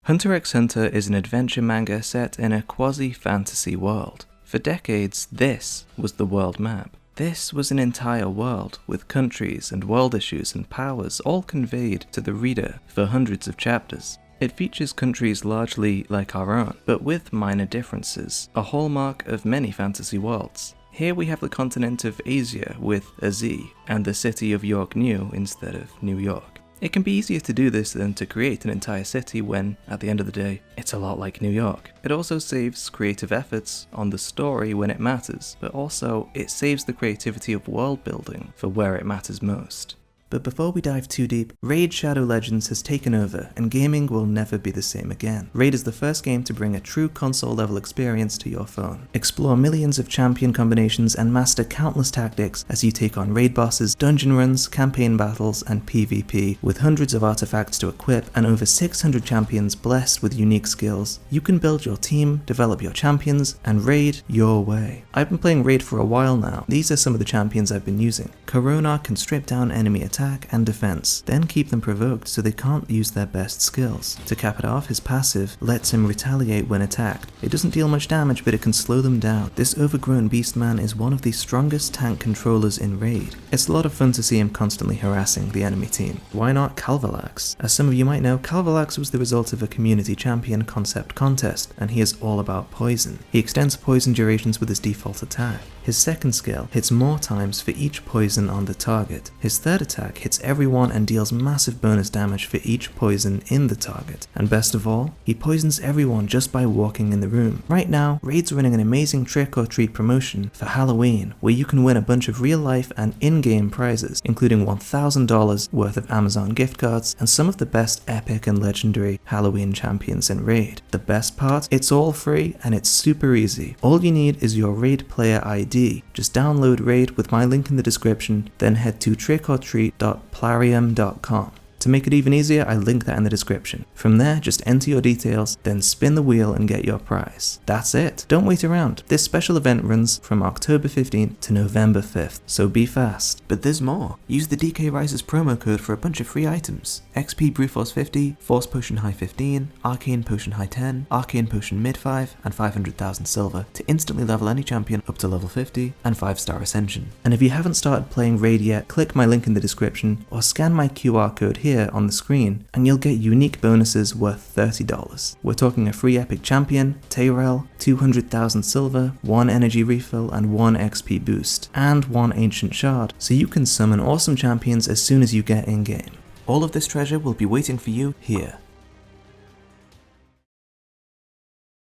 Hunter x Hunter is an adventure manga set in a quasi-fantasy world. For decades, this was the world map. This was an entire world, with countries and world issues and powers all conveyed to the reader for hundreds of chapters. It features countries largely like our own, but with minor differences, a hallmark of many fantasy worlds. Here we have the continent of Asia with a Z, and the city of York New instead of New York. It can be easier to do this than to create an entire city when, at the end of the day, it's a lot like New York. It also saves creative efforts on the story when it matters, but also it saves the creativity of world building for where it matters most. But before we dive too deep, Raid Shadow Legends has taken over, and gaming will never be the same again. Raid is the first game to bring a true console-level experience to your phone. Explore millions of champion combinations and master countless tactics as you take on raid bosses, dungeon runs, campaign battles, and PvP. With hundreds of artifacts to equip and over 600 champions blessed with unique skills, you can build your team, develop your champions, and raid your way. I've been playing Raid for a while now. These are some of the champions I've been using. Corona can strip down enemy attacks and defense, then keep them provoked so they can't use their best skills. To cap it off, his passive lets him retaliate when attacked. It doesn't deal much damage, but it can slow them down. This overgrown beastman is one of the strongest tank controllers in Raid. It's a lot of fun to see him constantly harassing the enemy team. Why not Calvalax? As some of you might know, Calvalax was the result of a community champion concept contest, and he is all about poison. He extends poison durations with his default attack. His second skill hits more times for each poison on the target. His third attack hits everyone and deals massive bonus damage for each poison in the target. And best of all, he poisons everyone just by walking in the room. Right now, Raid's running an amazing trick or treat promotion for Halloween, where you can win a bunch of real life and in-game prizes, including $1,000 worth of Amazon gift cards and some of the best epic and legendary Halloween champions in Raid. The best part? It's all free and it's super easy. All you need is your Raid player ID. Just download Raid with my link in the description, then head to trickortreat.plarium.com. To make it even easier, I link that in the description. From there, just enter your details, then spin the wheel and get your prize. That's it. Don't wait around. This special event runs from October 15th to November 5th, so be fast. But there's more. Use the DK Rises promo code for a bunch of free items. XP Brute Force 50, Force Potion High 15, Arcane Potion High 10, Arcane Potion Mid 5, and 500,000 silver to instantly level any champion up to level 50 and 5-star Ascension. And if you haven't started playing Raid yet, click my link in the description or scan my QR code here on the screen and you'll get unique bonuses worth $30. We're talking a free epic champion, Tayrel, 200,000 silver, 1 energy refill and 1 XP boost, and 1 ancient shard, so you can summon awesome champions as soon as you get in game. All of this treasure will be waiting for you here.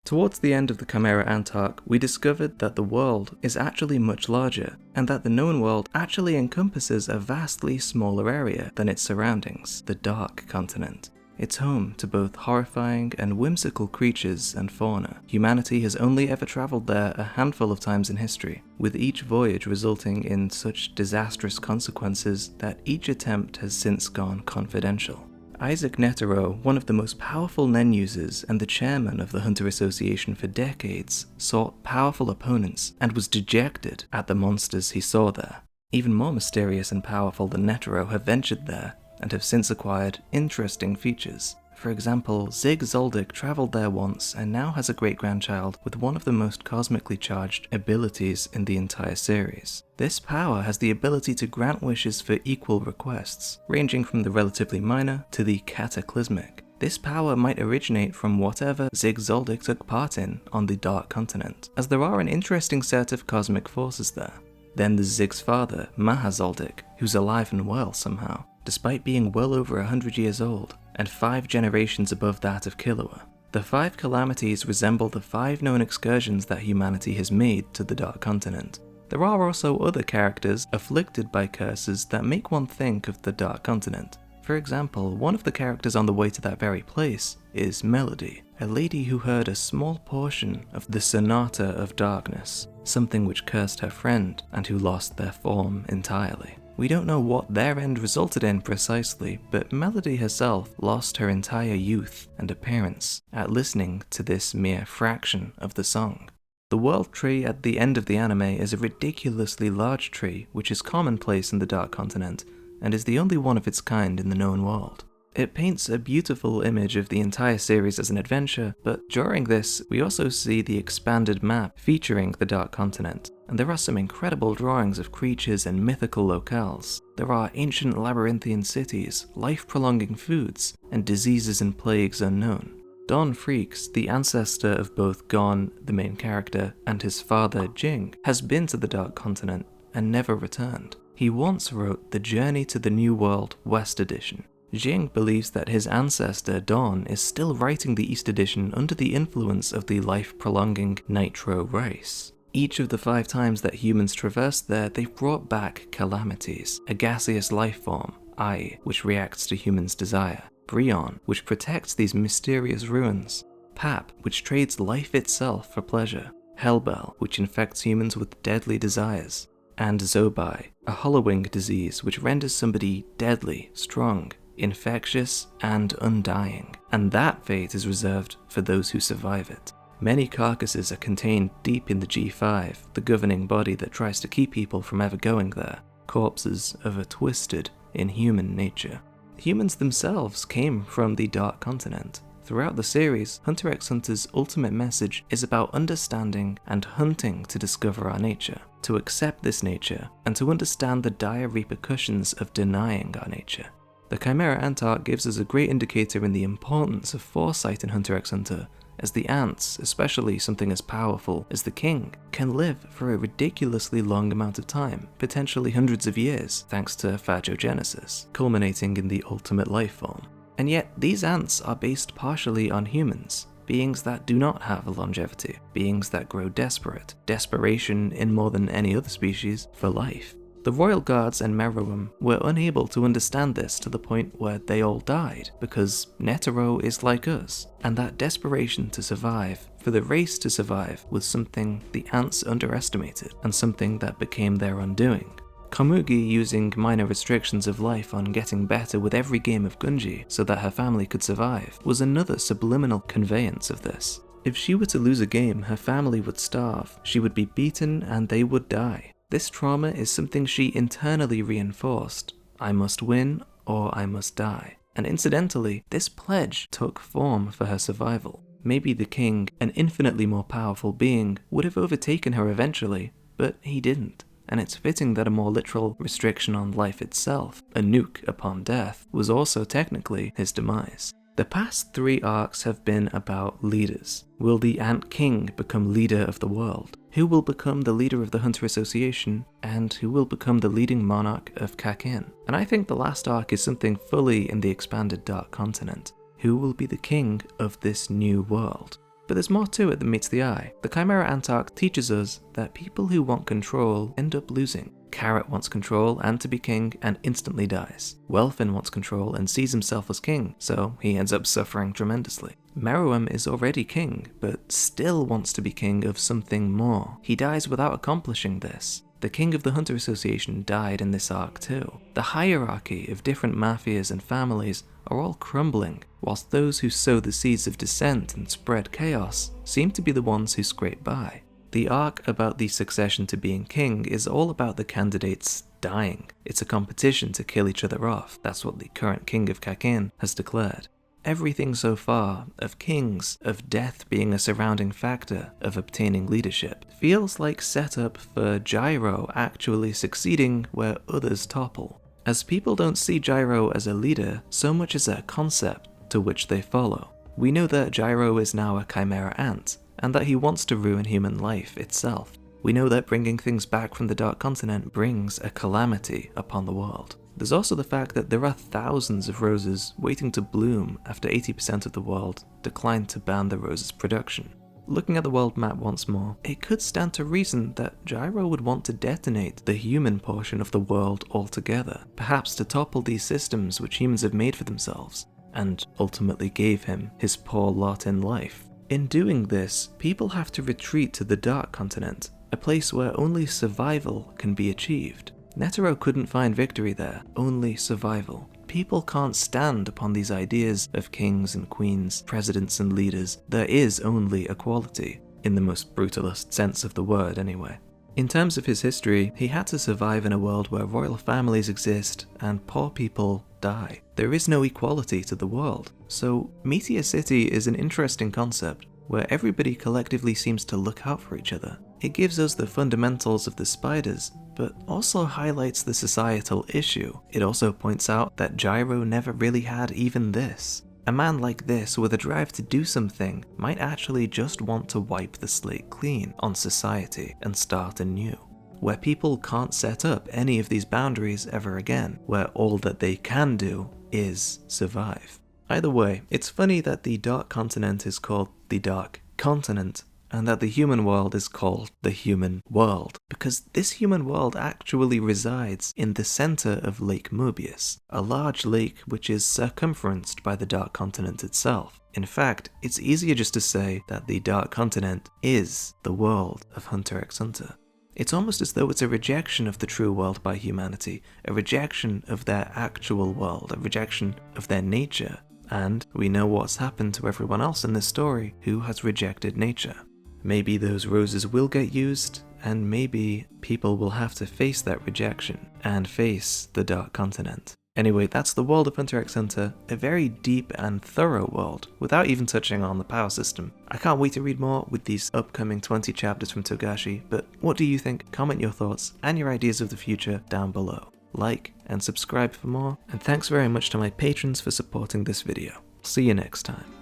Towards the end of the Chimera Ant arc, we discovered that the world is actually much larger, and that the known world actually encompasses a vastly smaller area than its surroundings, the Dark Continent. It's home to both horrifying and whimsical creatures and fauna. Humanity has only ever traveled there a handful of times in history, with each voyage resulting in such disastrous consequences that each attempt has since gone confidential. Isaac Netero, one of the most powerful Nen users and the chairman of the Hunter Association for decades, sought powerful opponents and was dejected at the monsters he saw there. Even more mysterious and powerful than Netero have ventured there and have since acquired interesting features. For example, Zig Zoldyck travelled there once and now has a great-grandchild with one of the most cosmically charged abilities in the entire series. This power has the ability to grant wishes for equal requests, ranging from the relatively minor to the cataclysmic. This power might originate from whatever Zig Zoldyck took part in on the Dark Continent, as there are an interesting set of cosmic forces there. Then there's Zig's father, Maha Zoldyck, who's alive and well somehow, despite being well over 100 years old, and 5 generations above that of Killua. The 5 calamities resemble the 5 known excursions that humanity has made to the Dark Continent. There are also other characters afflicted by curses that make one think of the Dark Continent. For example, one of the characters on the way to that very place is Melody, a lady who heard a small portion of the Sonata of Darkness, something which cursed her friend and who lost their form entirely. We don't know what their end resulted in precisely, but Melody herself lost her entire youth and appearance at listening to this mere fraction of the song. The world tree at the end of the anime is a ridiculously large tree which is commonplace in the Dark Continent and is the only one of its kind in the known world. It paints a beautiful image of the entire series as an adventure, but during this, we also see the expanded map featuring the Dark Continent, and there are some incredible drawings of creatures and mythical locales. There are ancient labyrinthian cities, life-prolonging foods, and diseases and plagues unknown. Don Freaks, the ancestor of both Gon, the main character, and his father, Jing, has been to the Dark Continent and never returned. He once wrote The Journey to the New World West Edition. Jing believes that his ancestor, Don, is still writing the East Edition under the influence of the life-prolonging Nitro race. Each of the 5 times that humans traversed there, they've brought back calamities. A gaseous life form, Ai, which reacts to humans' desire. Brionne, which protects these mysterious ruins. Pap, which trades life itself for pleasure. Hellbell, which infects humans with deadly desires. And Zobai, a hollowing disease which renders somebody deadly, strong, infectious, and undying. And that fate is reserved for those who survive it. Many carcasses are contained deep in the G5, the governing body that tries to keep people from ever going there. Corpses of a twisted, inhuman nature. Humans themselves came from the Dark Continent. Throughout the series, Hunter x Hunter's ultimate message is about understanding and hunting to discover our nature, to accept this nature, and to understand the dire repercussions of denying our nature. The Chimera Ant arc gives us a great indicator in the importance of foresight in Hunter x Hunter, as the ants, especially something as powerful as the king, can live for a ridiculously long amount of time, potentially hundreds of years, thanks to phagogenesis, culminating in the ultimate life form. And yet, these ants are based partially on humans, beings that do not have a longevity, beings that grow desperate, desperation in more than any other species, for life. The Royal Guards and Meruem were unable to understand this to the point where they all died, because Netero is like us, and that desperation to survive, for the race to survive, was something the ants underestimated, and something that became their undoing. Komugi using minor restrictions of life on getting better with every game of Gunji so that her family could survive was another subliminal conveyance of this. If she were to lose a game, her family would starve, she would be beaten, and they would die. This trauma is something she internally reinforced. I must win or I must die. And incidentally, this pledge took form for her survival. Maybe the king, an infinitely more powerful being, would have overtaken her eventually, but he didn't. And it's fitting that a more literal restriction on life itself, a nuke upon death, was also technically his demise. The past 3 arcs have been about leaders. Will the Ant King become leader of the world? Who will become the leader of the Hunter Association? And who will become the leading monarch of Kakin? And I think the last arc is something fully in the expanded Dark Continent. Who will be the king of this new world? But there's more to it than meets the eye. The Chimera Ant arc teaches us that people who want control end up losing. Carrot wants control and to be king and instantly dies. Welfin wants control and sees himself as king, so he ends up suffering tremendously. Meruem is already king, but still wants to be king of something more. He dies without accomplishing this. The king of the Hunter Association died in this arc too. The hierarchy of different mafias and families are all crumbling, whilst those who sow the seeds of dissent and spread chaos seem to be the ones who scrape by. The arc about the succession to being king is all about the candidates dying. It's a competition to kill each other off. That's what the current king of Kakin has declared. Everything so far, of kings, of death being a surrounding factor of obtaining leadership, feels like setup for Gyro actually succeeding where others topple. As people don't see Gyro as a leader so much as a concept to which they follow. We know that Gyro is now a Chimera Ant, and that he wants to ruin human life itself. We know that bringing things back from the Dark Continent brings a calamity upon the world. There's also the fact that there are thousands of roses waiting to bloom after 80% of the world declined to ban the rose's production. Looking at the world map once more, it could stand to reason that Gyro would want to detonate the human portion of the world altogether, perhaps to topple these systems which humans have made for themselves, and ultimately gave him his poor lot in life. In doing this, people have to retreat to the Dark Continent, a place where only survival can be achieved. Netero couldn't find victory there, only survival. People can't stand upon these ideas of kings and queens, presidents and leaders. There is only equality, in the most brutalist sense of the word anyway. In terms of his history, he had to survive in a world where royal families exist and poor people die. There is no equality to the world. So Meteor City is an interesting concept where everybody collectively seems to look out for each other. It gives us the fundamentals of the spiders, but also highlights the societal issue. It also points out that Gyro never really had even this. A man like this with a drive to do something might actually just want to wipe the slate clean on society and start anew, where people can't set up any of these boundaries ever again, where all that they can do is survive. Either way, it's funny that the Dark Continent is called the Dark Continent, and that the human world is called the human world, because this human world actually resides in the center of Lake Mobius, a large lake which is circumferenced by the Dark Continent itself. In fact, it's easier just to say that the Dark Continent is the world of Hunter x Hunter. It's almost as though it's a rejection of the true world by humanity, a rejection of their actual world, a rejection of their nature, and we know what's happened to everyone else in this story who has rejected nature. Maybe those roses will get used, and maybe people will have to face that rejection and face the Dark Continent. Anyway, that's the world of Hunter x Hunter, a very deep and thorough world, without even touching on the power system. I can't wait to read more with these upcoming 20 chapters from Togashi, but what do you think? Comment your thoughts and your ideas of the future down below. Like and subscribe for more, and thanks very much to my patrons for supporting this video. See you next time.